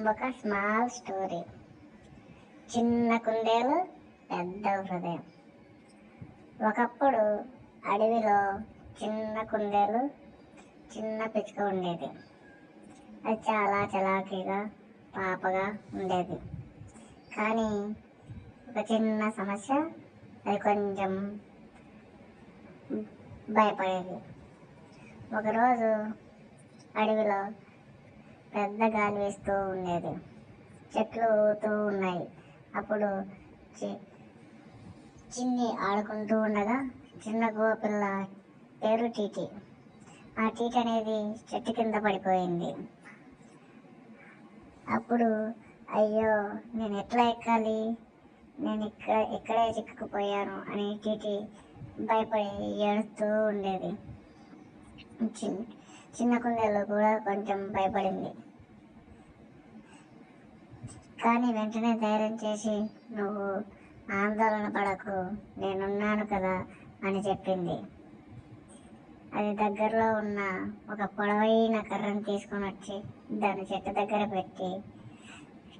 ఒక small story. చిన్న కుందేలు పెద్ద హృదయం. ఒకప్పుడు అడవిలో చిన్న కుందేలు చిన్న పిచ్చుక ఉండేది. అది చాలా చలాకీగా పాపగా ఉండేది. కానీ ఒక చిన్న సమస్య, అది కొంచెం భయపడేది. ఒకరోజు అడవిలో పెద్ద గాలి వేస్తూ ఉండేది. చెట్లు ఊగుతూ ఉన్నాయి. అప్పుడు చిన్ని ఆడుకుంటూ ఉండగా చిన్న గోపిల్ల పేరు టీటీ. ఆ టీటీ అనేది చెట్టు కింద పడిపోయింది. అప్పుడు అయ్యో, నేను ఎట్లా ఎక్కాలి, నేను ఇక్కడే చిక్కుకుపోయాను అని టీటీ భయపడి ఏడుస్తూ ఉండేది. చిన్న కుందేలు కూడా కొంచెం భయపడింది. కానీ వెంటనే ధైర్యం చేసి, నువ్వు ఆందోళన పడకు, నేనున్నాను కదా అని చెప్పింది. అది దగ్గరలో ఉన్న ఒక పొడవైన కర్రను తీసుకొని వచ్చి దాన్ని చెట్టు దగ్గర పెట్టి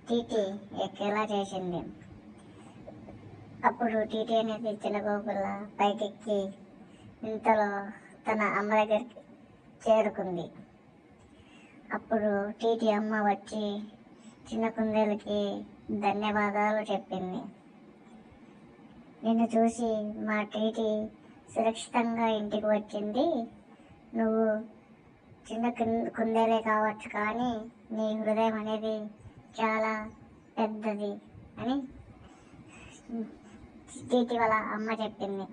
టీటీ ఎక్కేలా చేసింది. అప్పుడు టీటీ అనేది చిన్నగోపుల పైకెక్కి ఇంతలో తన అమ్మ దగ్గరికి చేరుకుంది. అప్పుడు టీటీ అమ్మ వచ్చి చిన్న కుందేలుకి ధన్యవాదాలు చెప్పింది. నిన్ను చూసి మా టీటీ సురక్షితంగా ఇంటికి వచ్చింది. నువ్వు చిన్న కుందేలే కావచ్చు, కానీ నీ హృదయం అనేది చాలా పెద్దది అని టీటీ వాళ్ళ అమ్మ చెప్పింది.